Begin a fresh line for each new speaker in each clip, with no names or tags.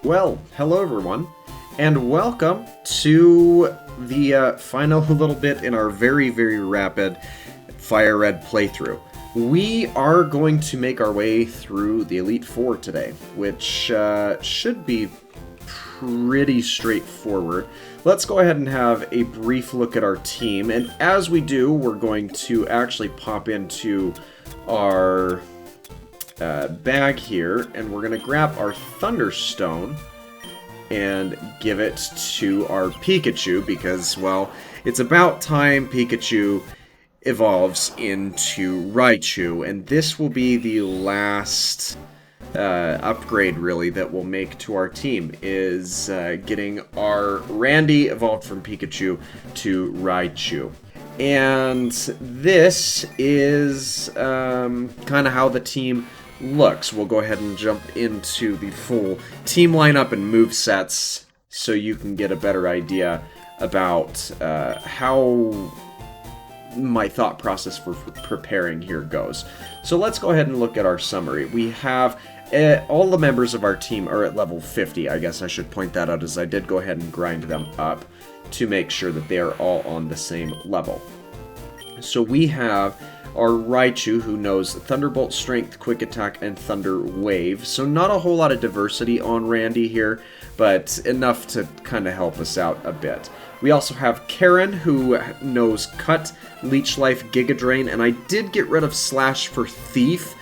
Well, hello everyone, and welcome to the final little bit in our very, very rapid Fire Red playthrough. We are going to make our way through the Elite Four today, which should be pretty straightforward. Let's go ahead and have a brief look at our team, and as we do, we're going to actually pop into our bag here, and we're going to grab our Thunderstone and give it to our Pikachu because, well, it's about time Pikachu evolves into Raichu, and this will be the last upgrade, really, that we'll make to our team, is getting our Randy evolved from Pikachu to Raichu. And this is kind of how the team looks. We'll go ahead and jump into the full team lineup and move sets so you can get a better idea about how my thought process for preparing here goes. So let's go ahead and look at our summary. We have all the members of our team are at level 50. I guess I should point that out, as I did go ahead and grind them up to make sure that they are all on the same level. So we have our Raichu, who knows Thunderbolt, Strength, Quick Attack, and Thunder Wave. So not a whole lot of diversity on Randy here, but enough to kind of help us out a bit. We also have Karen, who knows Cut, Leech Life, Giga Drain, and I did get rid of Slash for Thief.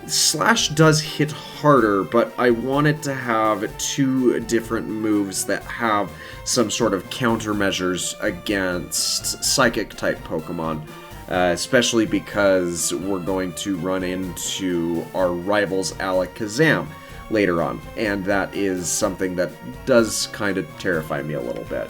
Slash does hit harder, but I wanted to have two different moves that have some sort of countermeasures against Psychic-type Pokemon. Especially because we're going to run into our rival's Alakazam later on, and that is something that does kind of terrify me a little bit.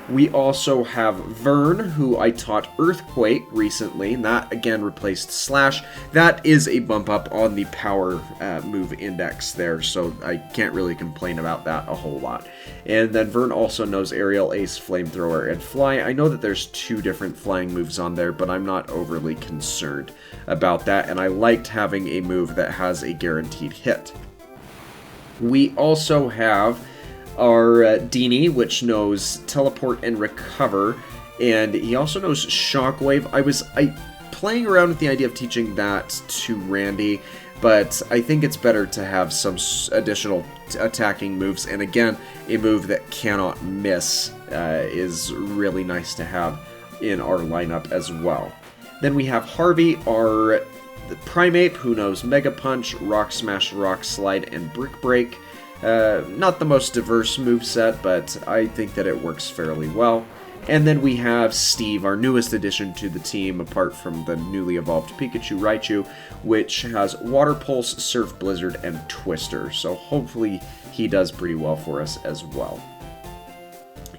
We also have Vern, who I taught Earthquake recently, and that again replaced Slash. That is a bump up on the power move index there, so I can't really complain about that a whole lot. And then Vern also knows Aerial, Ace, Flamethrower, and Fly. I know that there's two different flying moves on there, but I'm not overly concerned about that, and I liked having a move that has a guaranteed hit. We also have our Dini, which knows Teleport and Recover, and he also knows Shockwave. I was playing around with the idea of teaching that to Randy, but I think it's better to have some additional attacking moves, and again, a move that cannot miss is really nice to have in our lineup as well. Then we have Harvey, our Primeape, who knows Mega Punch, Rock Smash, Rock Slide, and Brick Break. Not the most diverse moveset, but I think that it works fairly well. And then we have Steve, our newest addition to the team, apart from the newly evolved Pikachu Raichu, which has Water Pulse, Surf Blizzard, and Twister. So hopefully he does pretty well for us as well.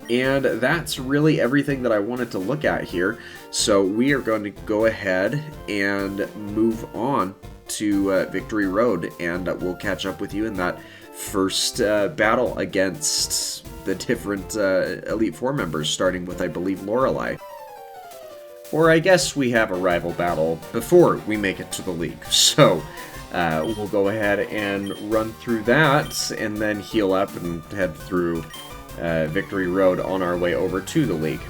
And that's really everything that I wanted to look at here. So we are going to go ahead and move on to Victory Road, and we'll catch up with you in that first battle against the different Elite Four members, starting with, I believe, Lorelei. Or I guess we have a rival battle before we make it to the league. So we'll go ahead and run through that, and then heal up and head through Victory Road on our way over to the league.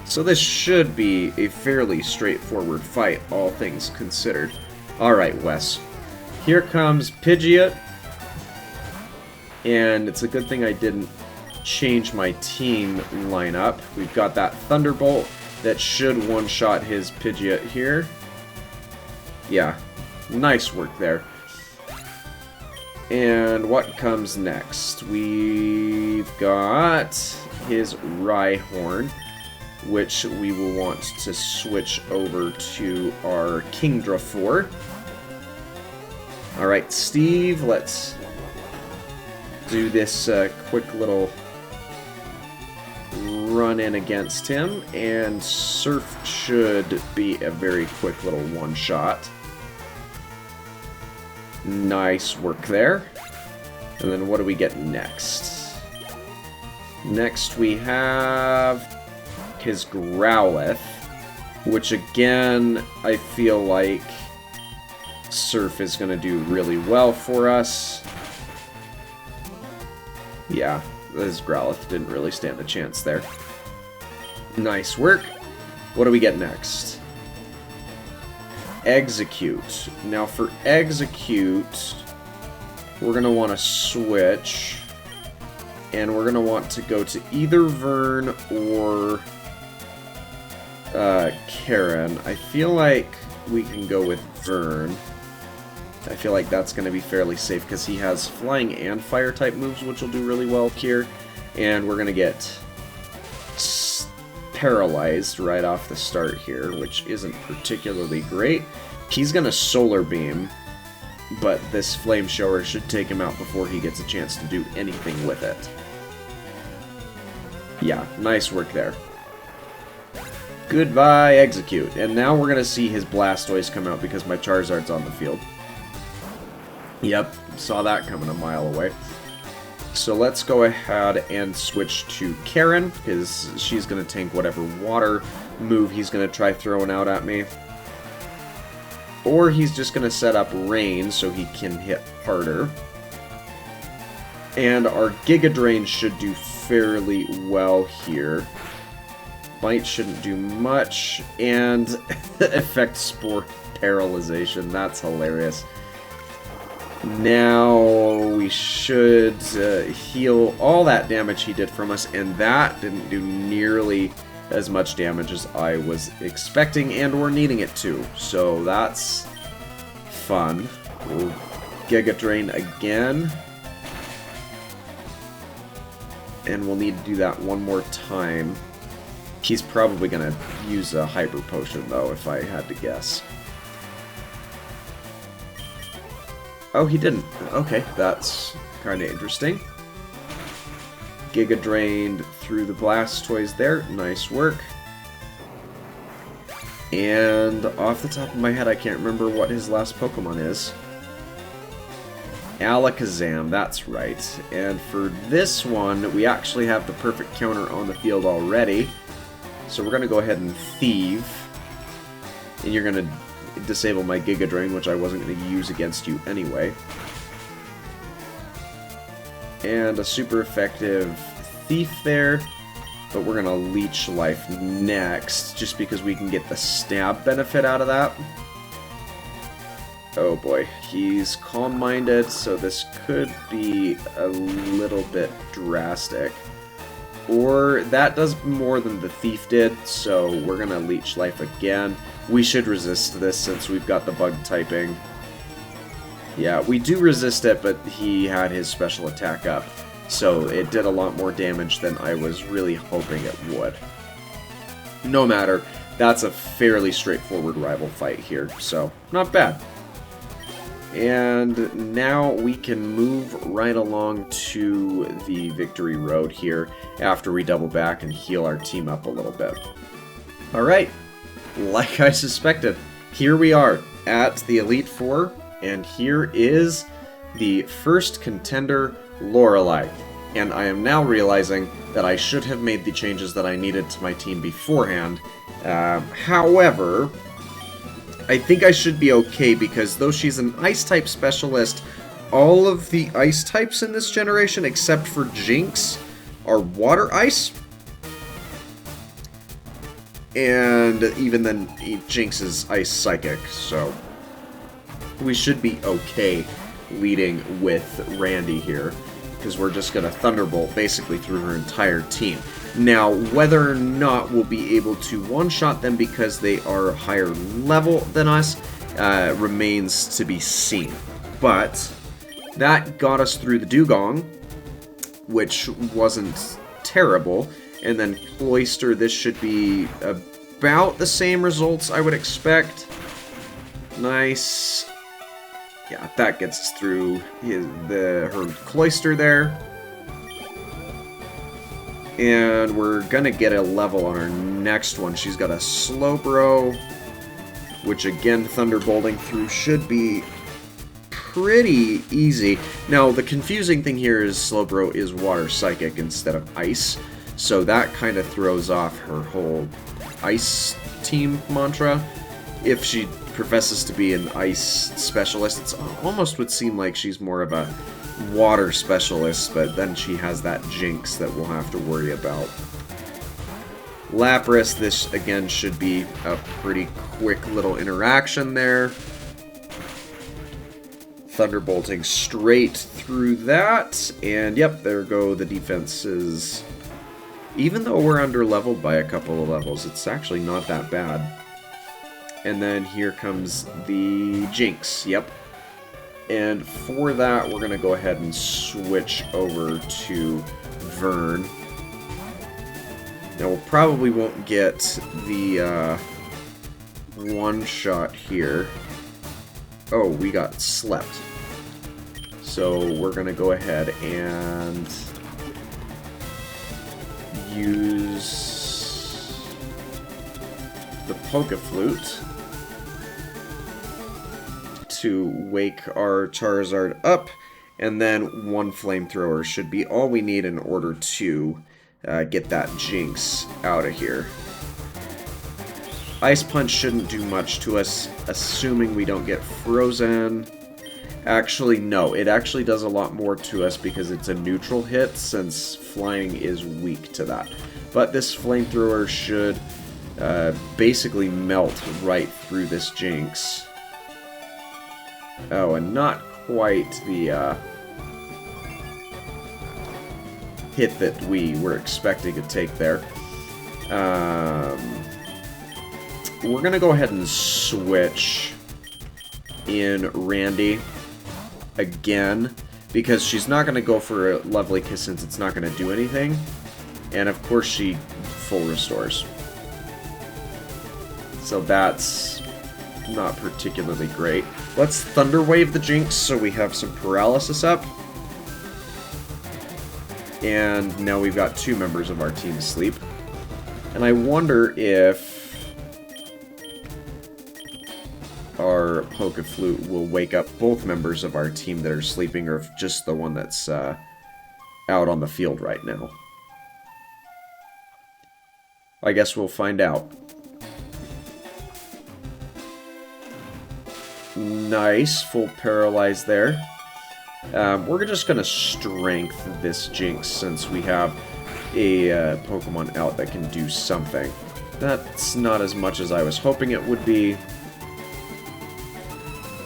So this should be a fairly straightforward fight, all things considered. Alright, Wes. Here comes Pidgeot, and it's a good thing I didn't change my team lineup. We've got that Thunderbolt that should one-shot his Pidgeot here. Yeah, nice work there. And what comes next? We've got his Rhyhorn, which we will want to switch over to our Kingdra for. Alright, Steve, let's do this quick little run in against him, and Surf should be a very quick little one-shot. Nice work there. And then what do we get next? Next we have his Growlithe, which again, I feel like Surf is going to do really well for us. Yeah, this Growlithe didn't really stand a chance there. Nice work. What do we get next? Execute. Now for Execute, we're going to want to switch. And we're going to want to go to either Vern or Karen. I feel like we can go with Vern. I feel like that's going to be fairly safe because he has flying and fire type moves, which will do really well here. And we're going to get paralyzed right off the start here, which isn't particularly great. He's going to Solar Beam, but this Flame Shower should take him out before he gets a chance to do anything with it. Yeah, nice work there. Goodbye, Execute. And now we're going to see his Blastoise come out because my Charizard's on the field. Yep, saw that coming a mile away. So let's go ahead and switch to Karen, because she's going to tank whatever water move he's going to try throwing out at me. Or he's just going to set up Rain so he can hit harder. And our Giga Drain should do fairly well here. Bite shouldn't do much, and Effect Spore Paralyzation, that's hilarious. Now we should heal all that damage he did from us, and that didn't do nearly as much damage as I was expecting and or needing it to. So that's fun. We'll Giga Drain again. And we'll need to do that one more time. He's probably going to use a Hyper Potion, though, if I had to guess. Oh, he didn't. Okay, that's kind of interesting. Giga Drained through the Blastoise there. Nice work. And off the top of my head, I can't remember what his last Pokemon is. Alakazam, that's right. And for this one, we actually have the perfect counter on the field already. So we're going to go ahead and Thieve. And you're going to disable my Giga Drain, which I wasn't going to use against you anyway. And a super effective Thief there. But we're going to Leech Life next, just because we can get the stab benefit out of that. Oh boy, he's calm-minded, so this could be a little bit drastic. Or that does more than the Thief did, so we're going to Leech Life again. We should resist this since we've got the bug typing. Yeah, we do resist it, but he had his special attack up, so it did a lot more damage than I was really hoping it would. No matter, that's a fairly straightforward rival fight here, so not bad. And now we can move right along to the victory road here after we double back and heal our team up a little bit. Alright, like I suspected, here we are at the Elite Four, and here is the first contender, Lorelei. And I am now realizing that I should have made the changes that I needed to my team beforehand. However, I think I should be okay because though she's an Ice-type specialist, all of the Ice types in this generation, except for Jinx, are Water Ice. And even then, Jinx is Ice Psychic, so we should be okay leading with Randy here, because we're just going to Thunderbolt basically through her entire team. Now, whether or not we'll be able to one-shot them because they are higher level than us remains to be seen. But that got us through the Dugong, which wasn't terrible. And then Cloyster, this should be about the same results I would expect. Nice. Yeah, that gets us through her Cloyster there. And we're gonna get a level on our next one. She's got a Slowbro, which again, Thunderbolting through should be pretty easy. Now, the confusing thing here is Slowbro is Water Psychic instead of Ice, so that kind of throws off her whole Ice team mantra. If she professes to be an ice specialist. It almost would seem like she's more of a water specialist, but then she has that Jinx that we'll have to worry about. Lapras, this again should be a pretty quick little interaction there. Thunderbolting straight through that, and yep, there go the defenses. Even though we're under-leveled by a couple of levels, it's actually not that bad. And then here comes the Jinx, yep. And for that, we're going to go ahead and switch over to Vern. Now, we probably won't get the one-shot here. Oh, we got slept. So we're going to go ahead and use the Poké-Flute to wake our Charizard up, and then one Flamethrower should be all we need in order to get that Jinx out of here. Ice Punch shouldn't do much to us, assuming we don't get frozen. Actually, no, it actually does a lot more to us because it's a neutral hit, since flying is weak to that. But this Flamethrower should basically melt right through this Jinx. Oh, and not quite the hit that we were expecting to take there. We're going to go ahead and switch in Randy again, because she's not going to go for a Lovely Kiss since it's not going to do anything. And of course she full restores. So that's not particularly great. Let's Thunder Wave the Jinx so we have some paralysis up. And now we've got 2 members of our team asleep. And I wonder if our Poké-Flute will wake up both members of our team that are sleeping, or if just the one that's out on the field right now. I guess we'll find out. Nice, full paralyze there. We're just going to strength this Jinx since we have a Pokemon out that can do something. That's not as much as I was hoping it would be.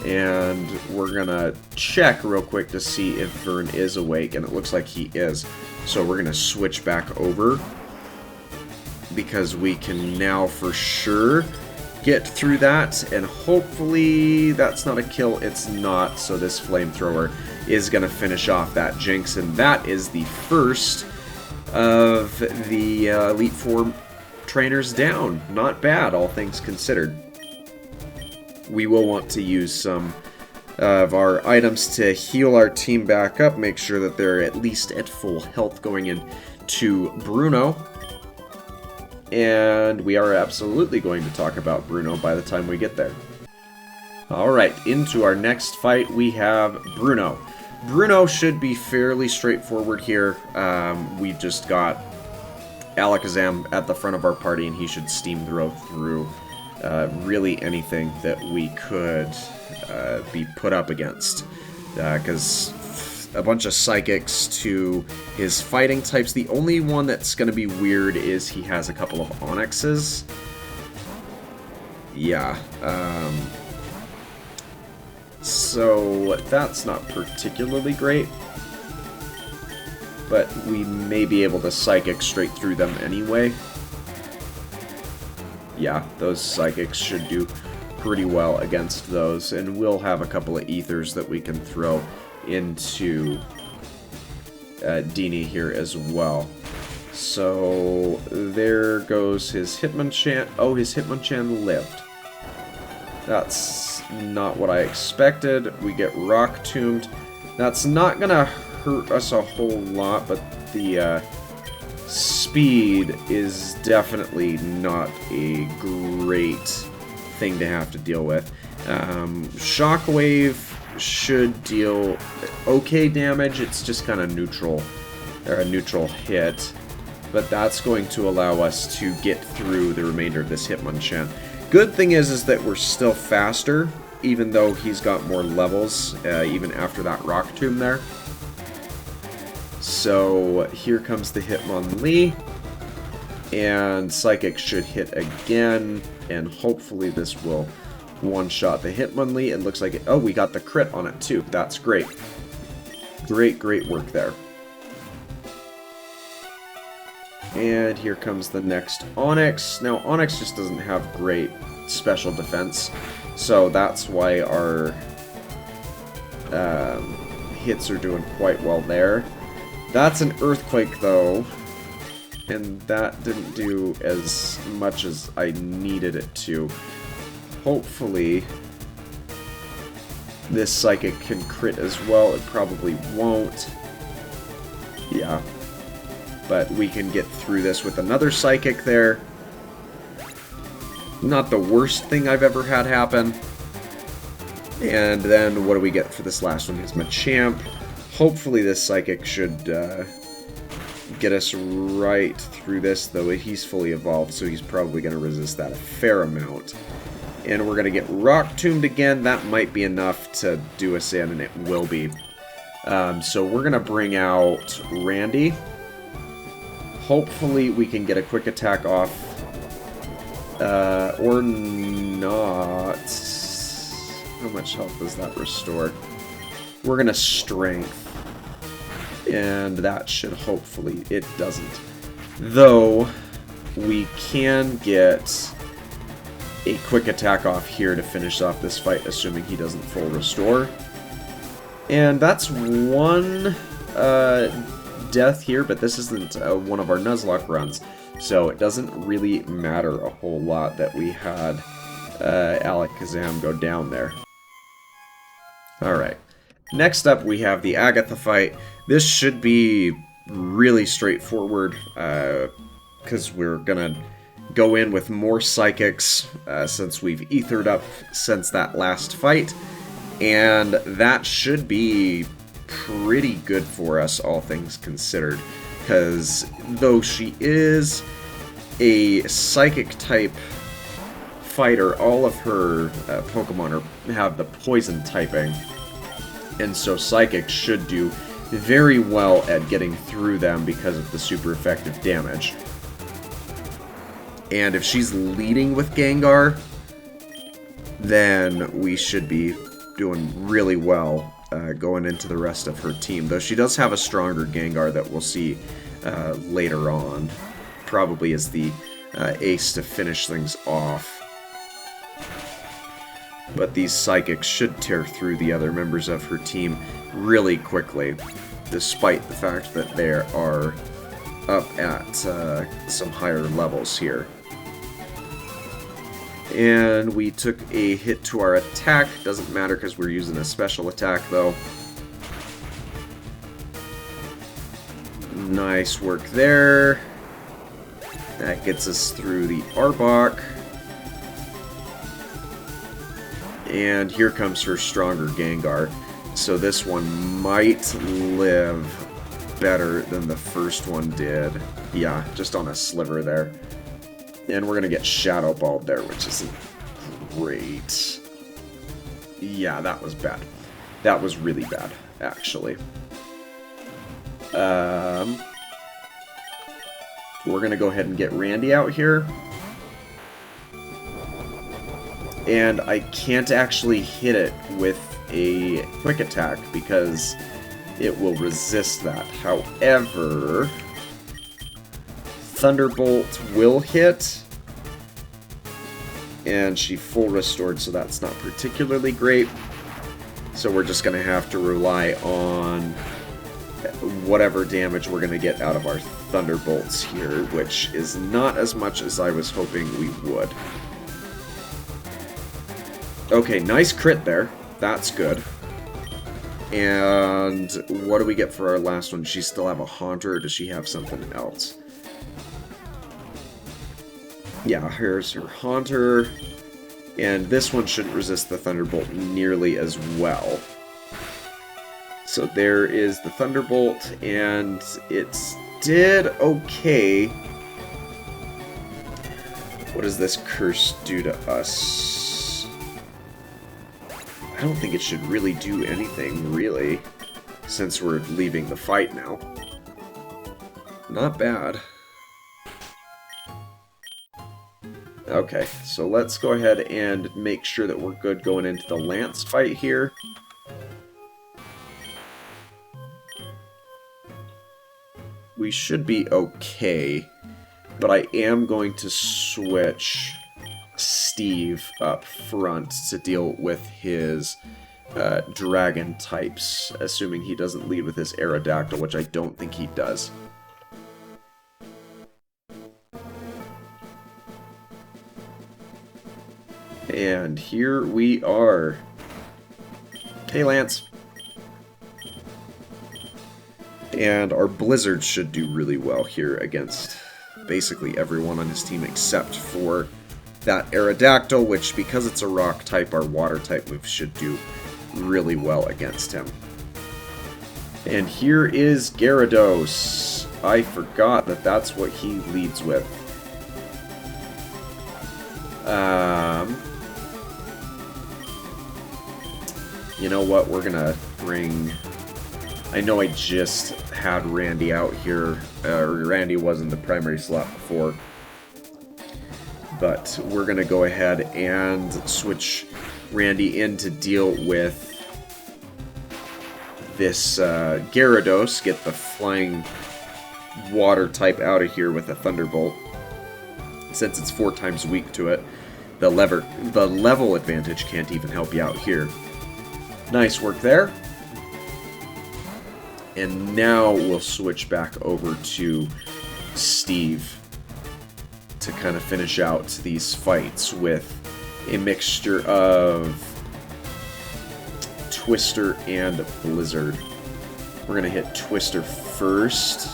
And we're going to check real quick to see if Vern is awake, and it looks like he is. So we're going to switch back over, because we can now for sure get through that, and hopefully that's not a kill. It's not, so this Flamethrower is going to finish off that Jinx, and that is the first of the Elite Four trainers down. Not bad, all things considered. We will want to use some of our items to heal our team back up, make sure that they're at least at full health going into Bruno. And we are absolutely going to talk about Bruno by the time we get there. Alright, into our next fight we have Bruno. Bruno should be fairly straightforward here. We've just got Alakazam at the front of our party, and he should steam throw through really anything that we could be put up against. Because a bunch of Psychics to his fighting types. The only one that's going to be weird is he has a couple of Onyxes. Yeah. So that's not particularly great. But we may be able to Psychic straight through them anyway. Yeah, those Psychics should do pretty well against those. And we'll have a couple of Ethers that we can throw into Dini here as well. So there goes his Hitmonchan. Oh, his Hitmonchan lived. That's not what I expected. We get Rock Tombed. That's not gonna hurt us a whole lot, but the speed is definitely not a great thing to have to deal with. Shockwave should deal okay damage. It's just kind of neutral, or a neutral hit, but that's going to allow us to get through the remainder of this Hitmonchan. Good thing is that we're still faster, even though he's got more levels, even after that Rock Tomb there. So here comes the Hitmonlee, and Psychic should hit again, and hopefully this will one-shot the Hitmonlee. It looks like it. Oh, we got the crit on it too. That's great. Great work there. And here comes the next Onyx. Now, Onyx just doesn't have great special defense, so that's why our hits are doing quite well there. That's an Earthquake, though, and that didn't do as much as I needed it to. Hopefully, this Psychic can crit as well. It probably won't. Yeah. But we can get through this with another Psychic there. Not the worst thing I've ever had happen. And then what do we get for this last one? Here's Machamp. Hopefully this Psychic should get us right through this, though he's fully evolved, so he's probably going to resist that a fair amount. And we're going to get Rock Tombed again. That might be enough to do us in, and it will be. So we're going to bring out Randy. Hopefully we can get a quick attack off. Or not. How much health does that restore? We're going to Strength. And that should hopefully... It doesn't. Though, we can get a quick attack off here to finish off this fight, assuming he doesn't full restore. And that's one death here, but this isn't one of our Nuzlocke runs, so it doesn't really matter a whole lot that we had Alakazam go down there. Alright, next up we have the Agatha fight. This should be really straightforward, because we're gonna go in with more Psychics, since we've ethered up since that last fight, and that should be pretty good for us, all things considered, because though she is a Psychic type fighter, all of her Pokemon have the poison typing, and so Psychic should do very well at getting through them because of the super effective damage. And if she's leading with Gengar, then we should be doing really well going into the rest of her team. Though she does have a stronger Gengar that we'll see later on. Probably as the ace to finish things off. But these Psychics should tear through the other members of her team really quickly, despite the fact that they are up at some higher levels here. And we took a hit to our attack. Doesn't matter because we're using a special attack, though. Nice work there. That gets us through the Arbok. And here comes her stronger Gengar. So this one might live better than the first one did. Yeah, just on a sliver there. And we're going to get Shadow Balled there, which isn't great. Yeah, that was bad. That was really bad, actually. We're going to go ahead and get Randy out here. And I can't actually hit it with a quick attack because it will resist that. However, Thunderbolt will hit, and she full restored, so that's not particularly great. So we're just going to have to rely on whatever damage we're going to get out of our Thunderbolts here, which is not as much as I was hoping we would. Okay, nice crit there. That's good. And what do we get for our last one? Does she still have a Haunter, or does she have something else? Yeah, here's her Haunter. And this one shouldn't resist the Thunderbolt nearly as well. So there is the Thunderbolt, and it did okay. What does this curse do to us? I don't think it should really do anything, really, since we're leaving the fight now. Not bad. Okay, so let's go ahead and make sure that we're good going into the Lance fight here. We should be okay, but I am going to switch Steve up front to deal with his dragon types, assuming he doesn't lead with his Aerodactyl, which I don't think he does. And here we are. Hey, Lance. And our Blizzard should do really well here against basically everyone on his team except for that Aerodactyl, which, because it's a rock type, our water type moves should do really well against him. And here is Gyarados. I forgot that that's what he leads with. You know what? We're gonna bring... I know I just had Randy out here. Randy was in the primary slot before. But we're gonna go ahead and switch Randy in to deal with this Gyarados. Get the flying water type out of here with a Thunderbolt. Since it's 4 times weak to it, the level advantage can't even help you out here. Nice work there. And now we'll switch back over to Steve to kind of finish out these fights with a mixture of Twister and Blizzard. We're going to hit Twister first.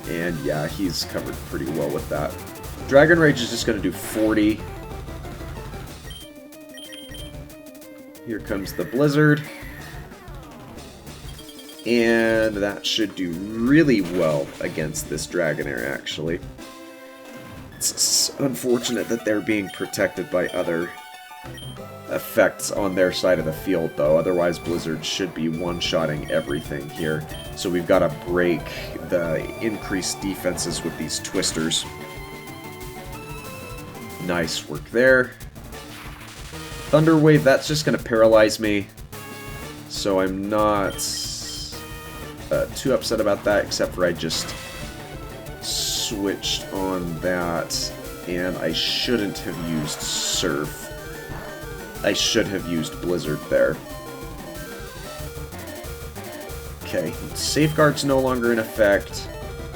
And yeah, he's covered pretty well with that. Dragon Rage is just going to do 40. Here comes the Blizzard. And that should do really well against this Dragonair, actually. It's unfortunate that they're being protected by other effects on their side of the field, though. Otherwise, Blizzard should be one-shotting everything here. So we've got to break the increased defenses with these Twisters. Nice work there. Thunder Wave, that's just going to paralyze me. So I'm not too upset about that, except for I just switched on that, and I shouldn't have used Surf. I should have used Blizzard there. Okay, Safeguard's no longer in effect,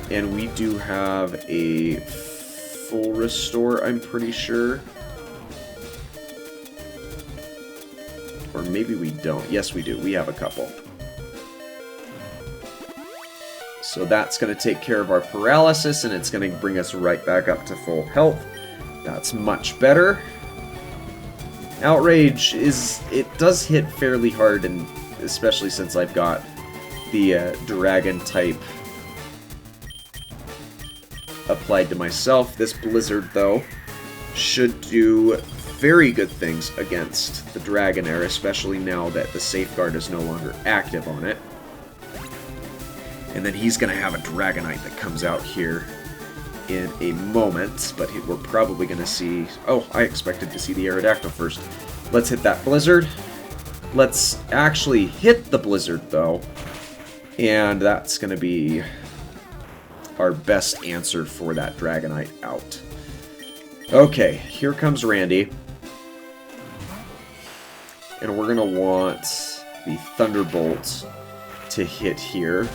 and we do have a full restore, I'm pretty sure. Or maybe we don't. Yes, we do. We have a couple. So that's going to take care of our paralysis, and it's going to bring us right back up to full health. That's much better. Outrage it does hit fairly hard, and especially since I've got the dragon type applied to myself. This Blizzard, though, should do very good things against the Dragonair, especially now that the Safeguard is no longer active on it. And then he's going to have a Dragonite that comes out here in a moment, but we're probably going to see... Oh, I expected to see the Aerodactyl first. Let's hit that Blizzard. Let's actually hit the Blizzard, though. And that's going to be our best answer for that Dragonite out. Okay, here comes Randy. And we're going to want the Thunderbolt to hit here.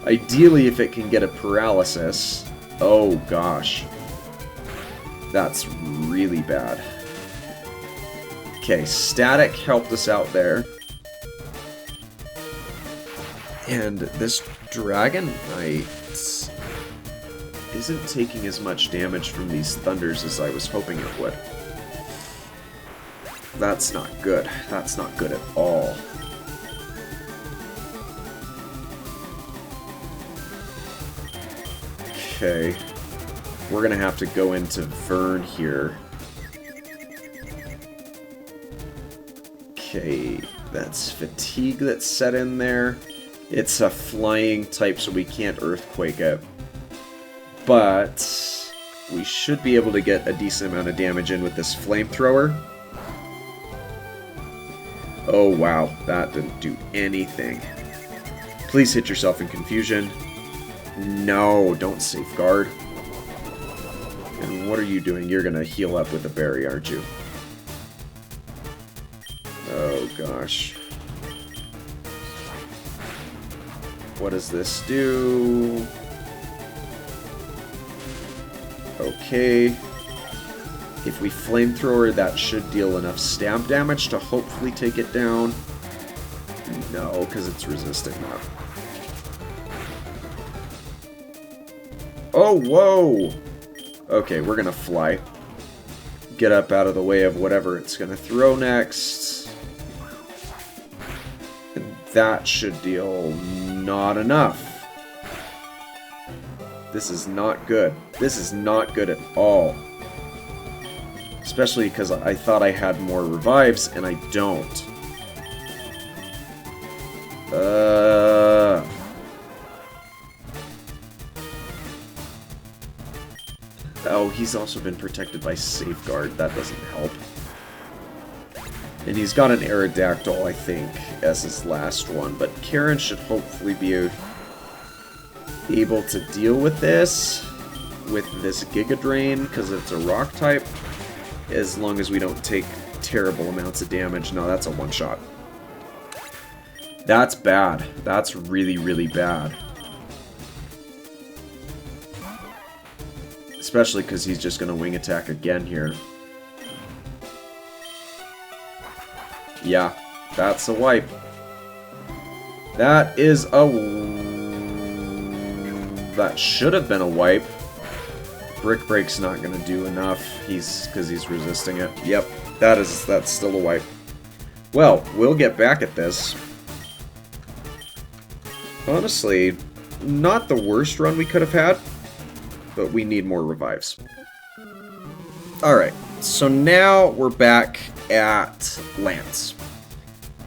Ideally, if it can get a paralysis. Oh, gosh. That's really bad. Okay, Static helped us out there. And this Dragonite isn't taking as much damage from these Thunders as I was hoping it would. That's not good. That's not good at all. Okay. We're gonna have to go into Vern here. Okay, that's Fatigue that's set in there. It's a flying type, so we can't Earthquake it. But we should be able to get a decent amount of damage in with this Flamethrower. Oh wow, that didn't do anything. Please hit yourself in Confusion. No, don't Safeguard. And what are you doing? You're gonna heal up with a berry, aren't you? Oh gosh. What does this do? Okay. If we Flamethrower, that should deal enough stab damage to hopefully take it down. No, because it's resisting that. Oh, whoa! Okay, we're gonna fly. Get up out of the way of whatever it's gonna throw next. And that should deal not enough. This is not good. This is not good at all. Especially because I thought I had more revives, and I don't. Oh, he's also been protected by Safeguard. That doesn't help. And he's got an Aerodactyl, I think, as his last one. But Karen should hopefully be able to deal with this Giga Drain, because it's a rock type, as long as we don't take terrible amounts of damage. No, that's a one-shot. That's bad. That's really, really bad. Especially because he's just going to wing attack again here. Yeah, that's a wipe. That is a... That should have been a wipe. Brick Break's not going to do enough. Because he's resisting it. Yep, that's still a wipe. Well, we'll get back at this. Honestly, not the worst run we could have had, but we need more revives. Alright, so now we're back at Lance.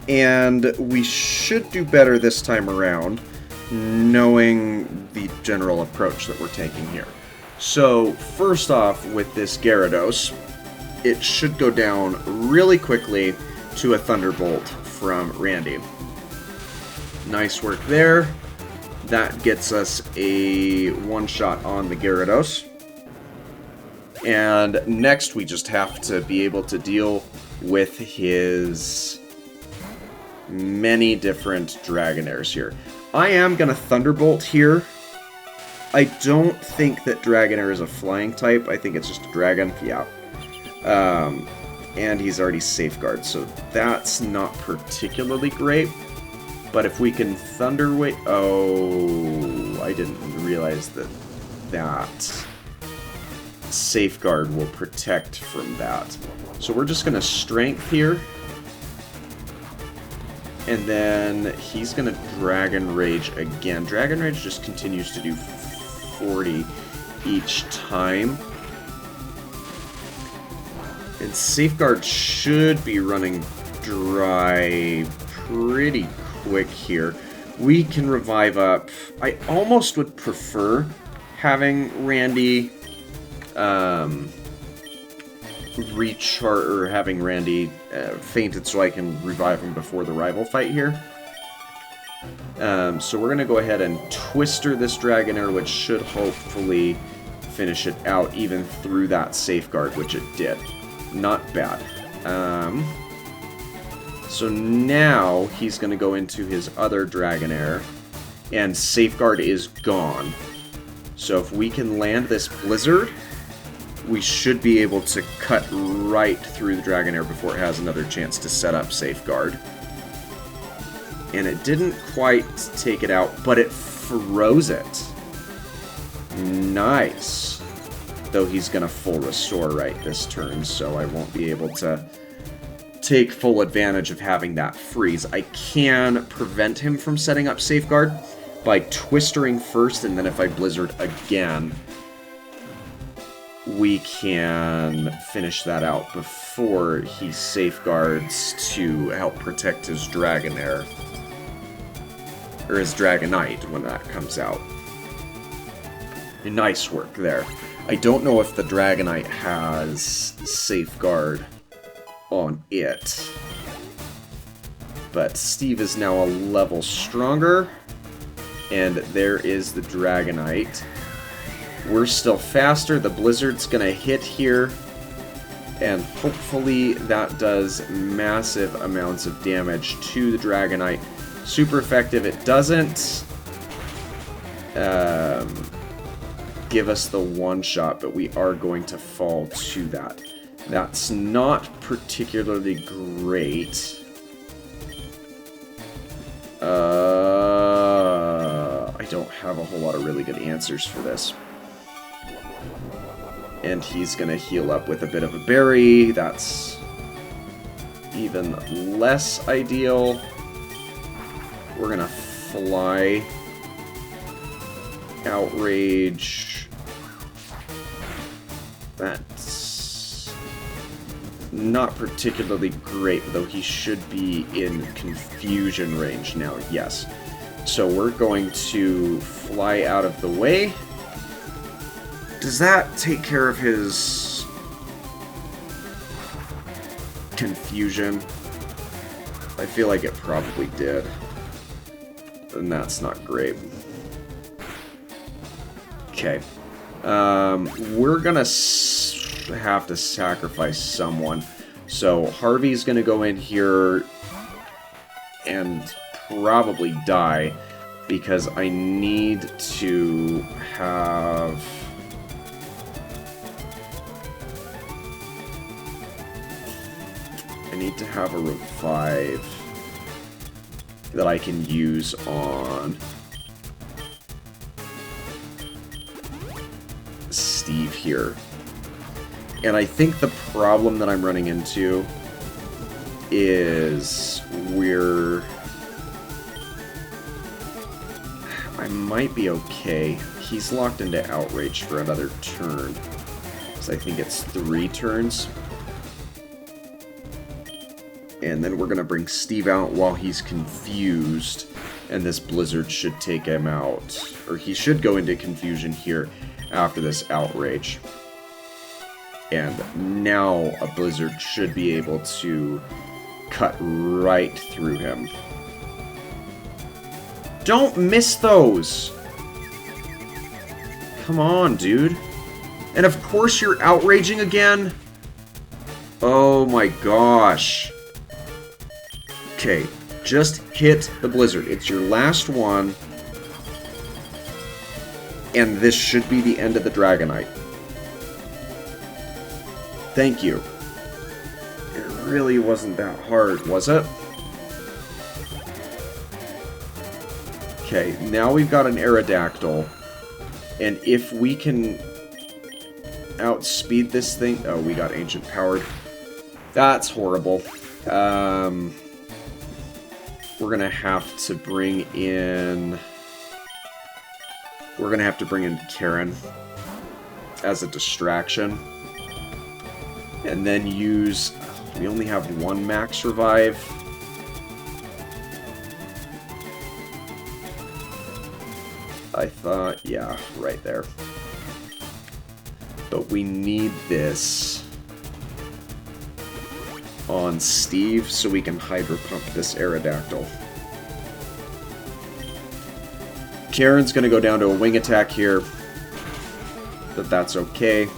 And we should do better this time around, knowing the general approach that we're taking here. So, first off, with this Gyarados, it should go down really quickly to a Thunderbolt from Randy. Nice work there. That gets us a one-shot on the Gyarados. And next we just have to be able to deal with his many different Dragonairs here. I am going to Thunderbolt here. I don't think that Dragonair is a flying type. I think it's just a dragon. Yeah. And he's already Safeguard, so that's not particularly great. But if we can Thunder Wave... Oh, I didn't realize that Safeguard will protect from that. So we're just going to Strength here. And then he's going to Dragon Rage again. Dragon Rage just continues to do 40 each time. And Safeguard should be running dry pretty quick here. We can revive up. I almost would prefer having Randy recharge, or having Randy fainted so I can revive him before the rival fight here. So we're going to go ahead and Twister this Dragonair, which should hopefully finish it out even through that Safeguard, which it did. Not bad. So now he's going to go into his other Dragonair, and Safeguard is gone. So if we can land this Blizzard, we should be able to cut right through the Dragonair before it has another chance to set up Safeguard. And it didn't quite take it out, but it froze it. Nice. Though he's going to full restore right this turn, so I won't be able to take full advantage of having that freeze. I can prevent him from setting up Safeguard, by twistering first, and then if I Blizzard again, we can finish that out before he safeguards to help protect his Dragonair. Or his Dragonite when that comes out. Nice work there. I don't know if the Dragonite has Safeguard on it. But Steve is now a level stronger. And there is the Dragonite. We're still faster. The Blizzard's gonna hit here. And hopefully that does massive amounts of damage to the Dragonite. Super effective. It doesn't give us the one shot, but we are going to fall to that. That's not particularly great. I don't have a whole lot of really good answers for this. And he's going to heal up with a bit of a berry. That's even less ideal. We're going to fly. Outrage. That's not particularly great, though he should be in confusion range now, yes. So we're going to fly out of the way. Does that take care of his confusion? I feel like it probably did. And that's not great. Okay. We're gonna have to sacrifice someone. So Harvey's gonna go in here and probably die because I need to have... I need to have a revive that I can use on Steve here. And I think the problem that I'm running into is I might be okay. He's locked into Outrage for another turn. So I think it's 3 turns. And then we're going to bring Steve out while he's confused. And this Blizzard should take him out. Or he should go into confusion here after this Outrage. And now a Blizzard should be able to cut right through him. Don't miss those! Come on, dude. And of course you're outraging again? Oh my gosh. Okay, just hit the Blizzard. It's your last one. And this should be the end of the Dragonite. Thank you. It really wasn't that hard, was it? Okay, now we've got an Aerodactyl. And if we can outspeed this thing... Oh, we got Ancient Powered. That's horrible. We're gonna have to bring in... We're gonna have to bring in Karen as a distraction. And then use... We only have 1 max revive. I thought... Yeah, right there. But we need this on Steve so we can Hydro Pump this Aerodactyl. Karen's gonna go down to a Wing Attack here, but that's okay.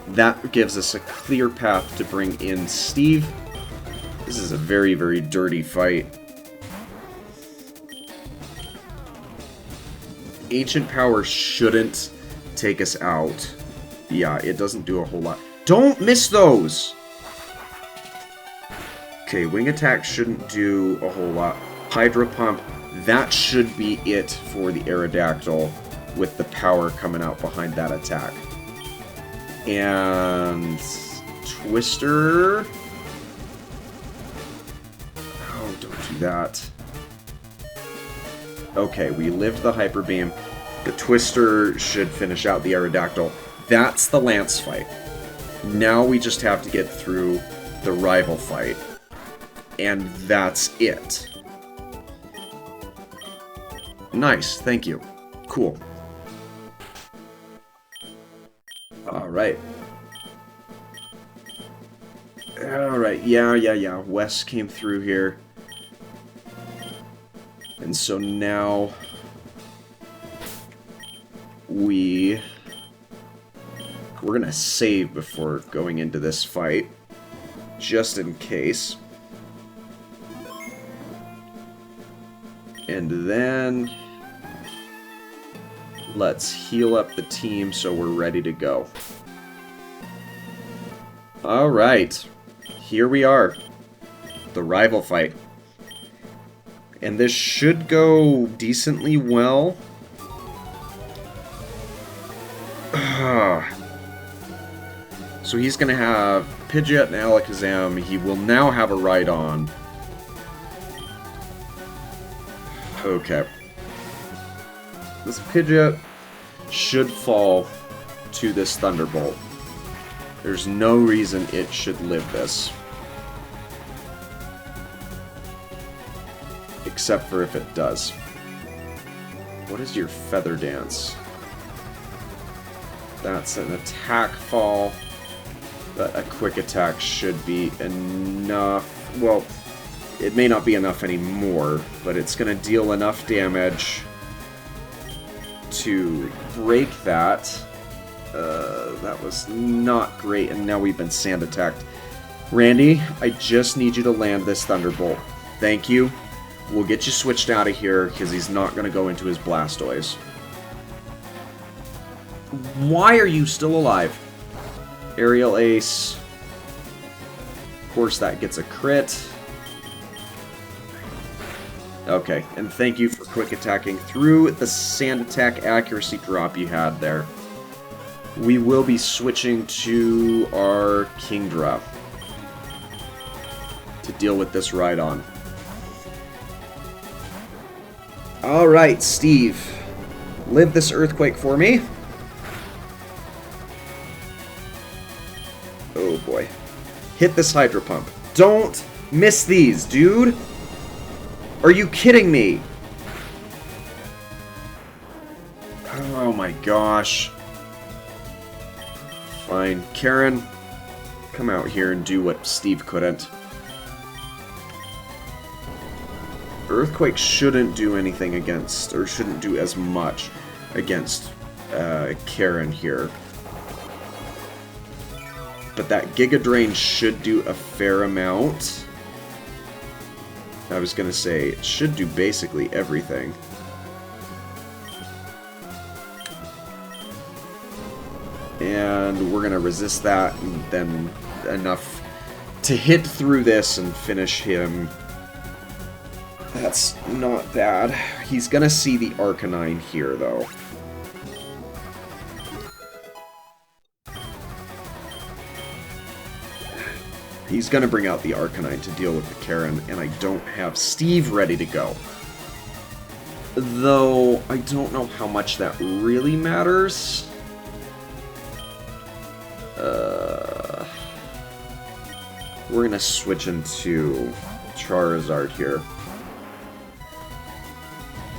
That gives us a clear path to bring in Steve. This is a very, very dirty fight. Ancient Power shouldn't take us out. Yeah, it doesn't do a whole lot. Don't miss those! Okay, Wing Attack shouldn't do a whole lot. Hydro Pump, that should be it for the Aerodactyl with the power coming out behind that attack. And... Twister... Oh, don't do that. Okay, we lived the Hyper Beam. The Twister should finish out the Aerodactyl. That's the Lance fight. Now we just have to get through the rival fight. And that's it. Nice, thank you. Cool. Alright. Alright, yeah. Wes came through here. And so now we're gonna save before going into this fight, just in case. And then let's heal up the team so we're ready to go. Alright, here we are. The rival fight. And this should go decently well. So he's going to have Pidgeot and Alakazam. He will now have a Rhydon. Okay. This Pidgeot should fall to this Thunderbolt. There's no reason it should live this. Except for if it does. What is your Feather Dance? That's an attack fall. But a quick attack should be enough. Well, it may not be enough anymore, but it's going to deal enough damage to break that. That was not great, and now we've been sand attacked. Randy, I just need you to land this Thunderbolt. Thank you. We'll get you switched out of here, because he's not going to go into his Blastoise. Why are you still alive? Aerial Ace. Of course, that gets a crit. Okay, and thank you for quick attacking through the sand attack accuracy drop you had there. We will be switching to our Kingdra to deal with this Rhydon. Alright, Steve. Live this Earthquake for me. Oh boy. Hit this Hydro Pump. Don't miss these, dude! Are you kidding me? Oh my gosh. Fine. Karen, come out here and do what Steve couldn't. Earthquake shouldn't do anything against, or shouldn't do as much against Karen here. But that Giga Drain should do a fair amount. I was gonna say, it should do basically everything. And we're gonna resist that, and then enough to hit through this and finish him. That's not bad. He's gonna see the Arcanine here, though. He's gonna bring out the Arcanine to deal with the Karen, and I don't have Steve ready to go. Though, I don't know how much that really matters. We're gonna switch into Charizard here.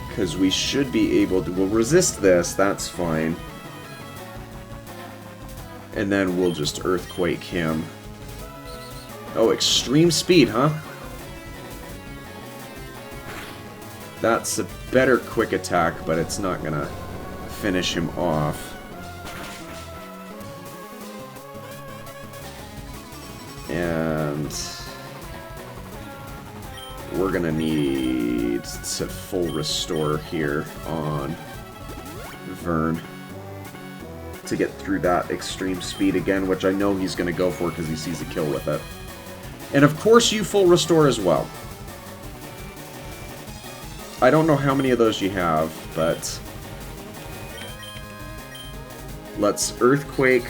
Because we should be able to... We'll resist this, that's fine. And then we'll just Earthquake him. Oh, extreme speed, huh? That's a better quick attack, but it's not gonna finish him off. And we're gonna need to full restore here on Vern to get through that extreme speed again, which I know he's gonna go for because he sees a kill with it. And of course you full restore as well. I don't know how many of those you have, but let's Earthquake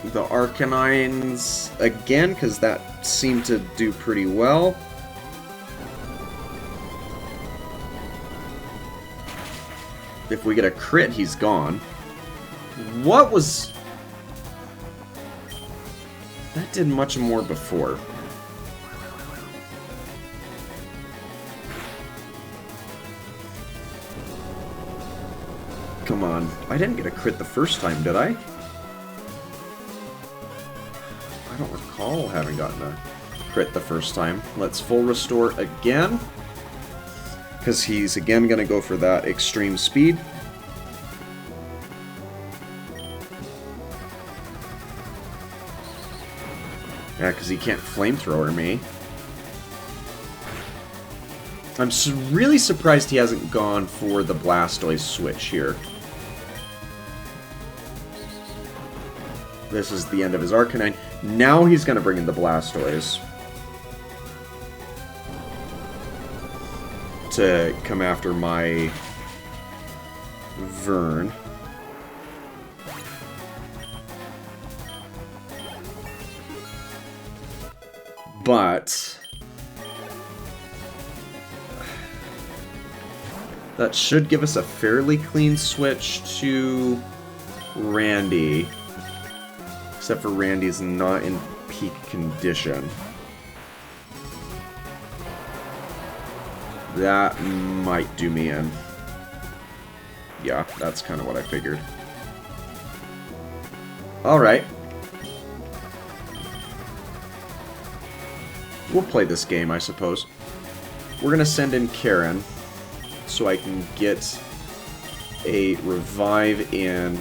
the Arcanines again, because that seemed to do pretty well. If we get a crit, he's gone. What was... That did much more before. Come on. I didn't get a crit the first time, did I? I don't recall having gotten a crit the first time. Let's full restore again. Because he's again going to go for that extreme speed. Yeah, because he can't flamethrower me. I'm really surprised he hasn't gone for the Blastoise switch here. This is the end of his Arcanine. Now he's going to bring in the Blastoise to come after my Vern. But that should give us a fairly clean switch to Randy. Except for Randy's not in peak condition. That might do me in. Yeah, that's kind of what I figured. Alright. We'll play this game, I suppose. We're gonna send in Karen so I can get a revive in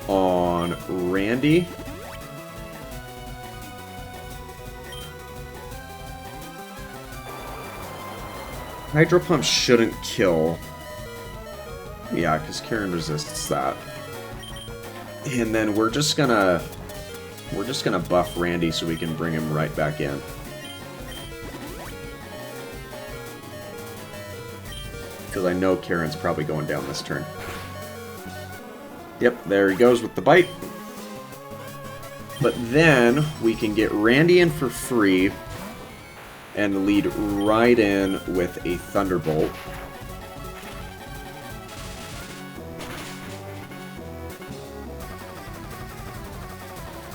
on Randy. Hydro Pump shouldn't kill. Yeah, because Karen resists that. And then we're just gonna buff Randy so we can bring him right back in. Because I know Karen's probably going down this turn. Yep, there he goes with the bite. But then we can get Randy in for free and lead right in with a Thunderbolt.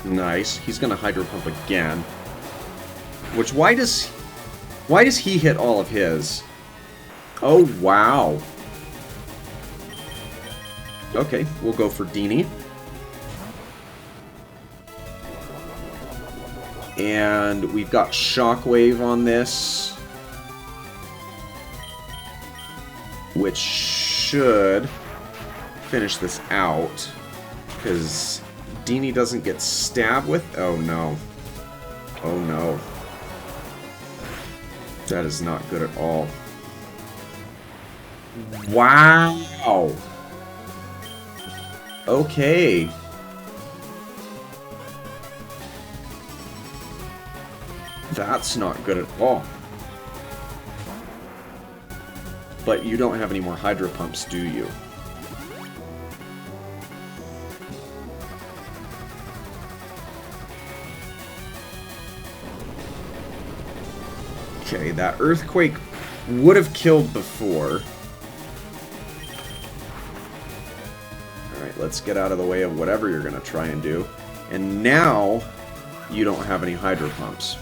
Nice. He's gonna Hydro Pump again. Which, why does he hit all of his? Oh, wow. Okay, we'll go for Dini. And we've got Shockwave on this, which should finish this out, because Dini doesn't get stabbed with... Oh, no. Oh, no. That is not good at all. Wow! Okay. That's not good at all. But you don't have any more Hydro Pumps, do you? Okay, that Earthquake would have killed before. Alright, let's get out of the way of whatever you're going to try and do. And now, you don't have any Hydro Pumps.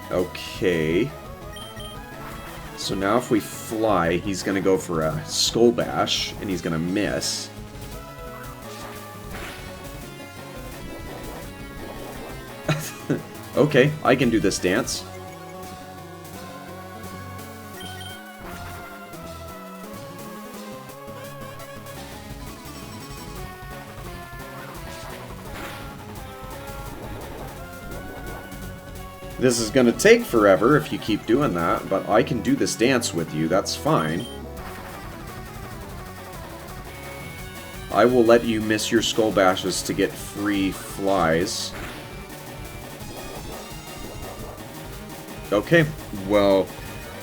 Okay. So now if we fly, he's going to go for a Skull Bash, and he's going to miss. Okay, I can do this dance. This is going to take forever if you keep doing that, but I can do this dance with you, that's fine. I will let you miss your Skull Bashes to get free flies. Okay, well,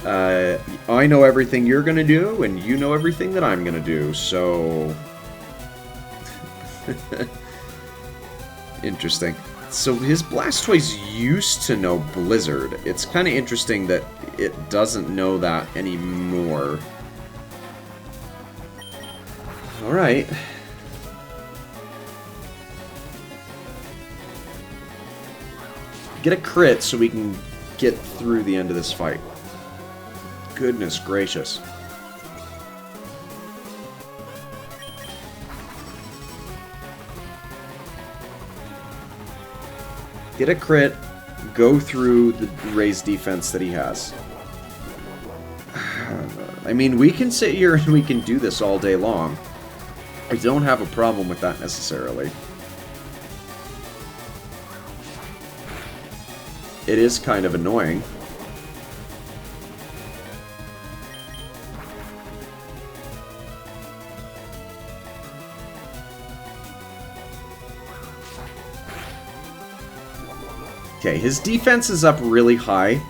I know everything you're going to do, and you know everything that I'm going to do, so... Interesting. So his Blastoise used to know Blizzard. It's kind of interesting that it doesn't know that anymore. Alright. Get a crit so we can get through the end of this fight. Goodness gracious. Get a crit, go through the raised defense that he has. I mean, we can sit here and we can do this all day long. I don't have a problem with that necessarily. It is kind of annoying. Okay, his defense is up really high,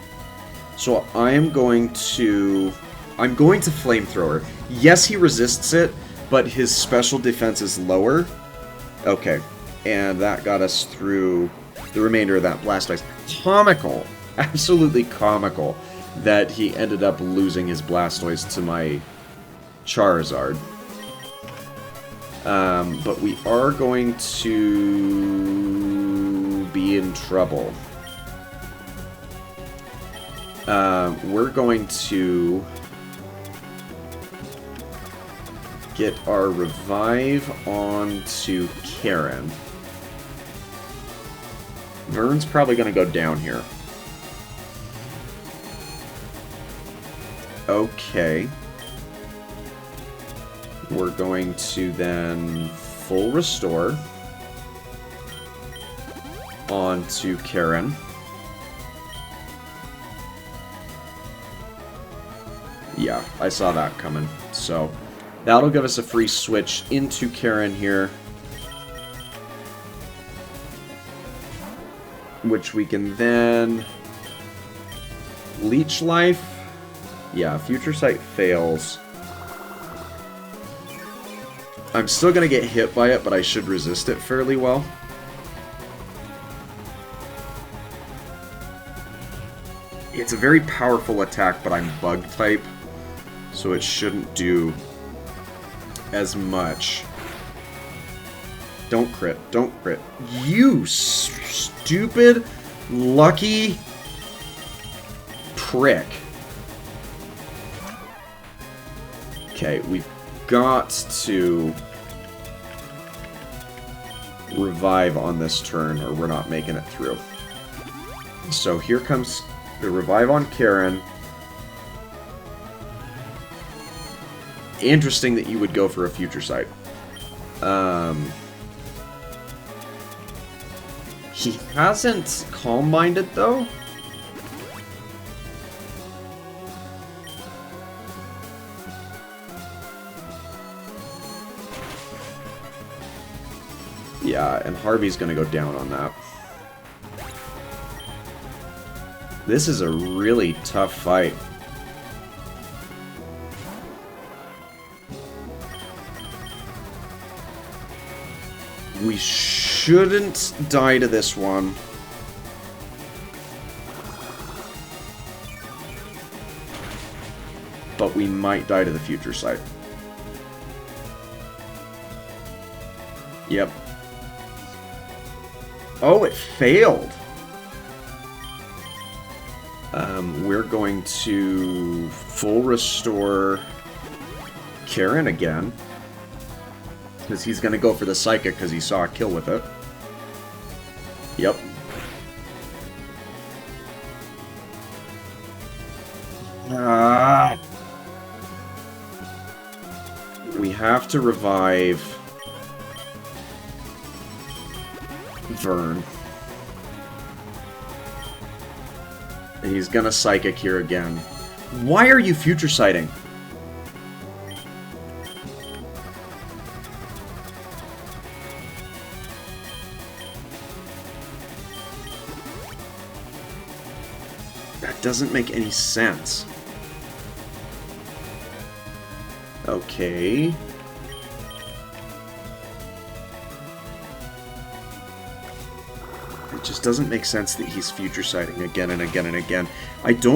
so I'm going to Flamethrower. Yes, he resists it, but his special defense is lower. Okay, and that got us through the remainder of that Blastoise. Comical, absolutely comical, that he ended up losing his Blastoise to my Charizard. But we are going to be in trouble. We're going to get our Revive onto Karen. Vern's probably going to go down here. Okay. We're going to then full restore onto Karen. Yeah, I saw that coming. So that'll give us a free switch into Karen here, which we can then Leech Life. Yeah, Future Sight fails. I'm still going to get hit by it, but I should resist it fairly well. It's a very powerful attack, but I'm Bug type, so it shouldn't do as much. Don't crit. Don't crit. You stupid, lucky prick. Okay, we've got to revive on this turn, or we're not making it through. So here comes the revive on Karen. Interesting that you would go for a Future Sight. He hasn't Calm Minded, though. Yeah, and Harvey's gonna go down on that. This is a really tough fight. We shouldn't die to this one. But we might die to the Future Sight. Yep. Oh, it failed! We're going to full restore Karen again. Because he's going to go for the Psychic because he saw a kill with it. Yep. We have to revive Vern. And he's gonna Psychic here again. Why are you Future Sighting? That doesn't make any sense. Okay. It just doesn't make sense that he's future sighting again and again and again.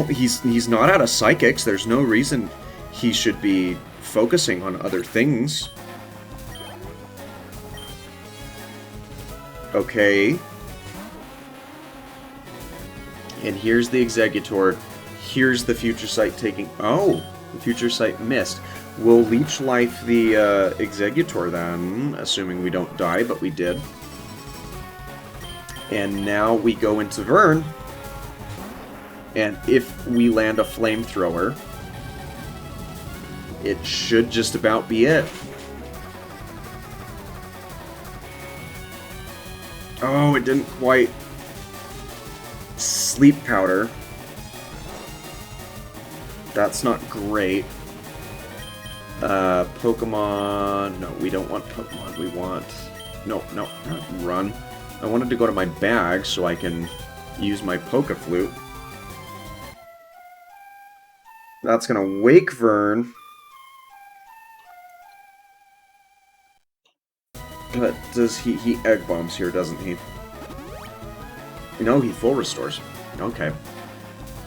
He's not out of psychics. There's no reason he should be focusing on other things. Okay. And here's the Exeggutor. Here's the future sight taking... Oh! The future sight missed. We'll leech life the Exeggutor then, assuming we don't die, but we did. And now we go into Vern. And if we land a flamethrower, it should just about be it. Oh, it didn't quite. Sleep powder. That's not great. Pokemon... No, we don't want Pokemon. We want... No, not run. I wanted to go to my bag so I can use my Poke Flute. That's gonna wake Vern. But does he Egg Bombs here, doesn't he? No, he full restores. Okay.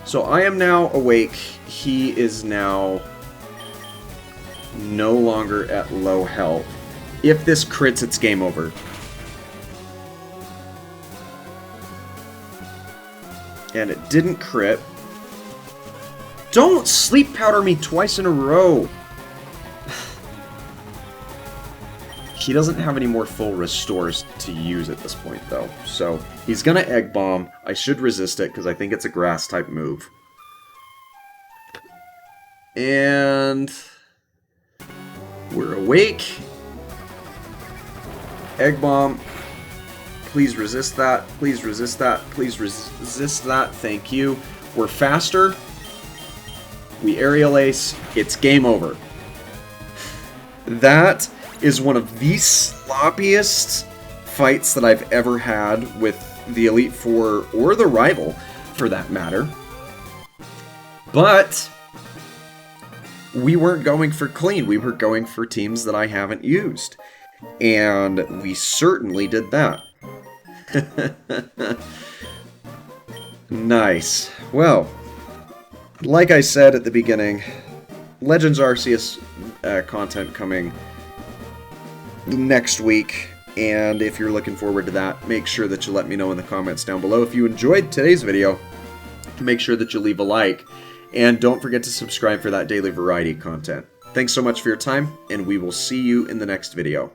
So I am now awake. He is now no longer at low health. If this crits, it's game over. And it didn't crit. Don't sleep powder me twice in a row! He doesn't have any more full restores to use at this point, though. So, he's gonna Egg Bomb. I should resist it, because I think it's a Grass-type move. And... we're awake. Egg Bomb. Please resist that. Please resist that. Please resist that. Thank you. We're faster. We Aerial Ace. It's game over. That is one of the sloppiest fights that I've ever had with the Elite Four, or the rival, for that matter. But we weren't going for clean. We were going for teams that I haven't used. And we certainly did that. Nice. Well, like I said at the beginning, Legends Arceus content coming next week, and if you're looking forward to that, make sure that you let me know in the comments down below. If you enjoyed today's video, make sure that you leave a like, and don't forget to subscribe for that daily variety content. Thanks so much for your time, and we will see you in the next video.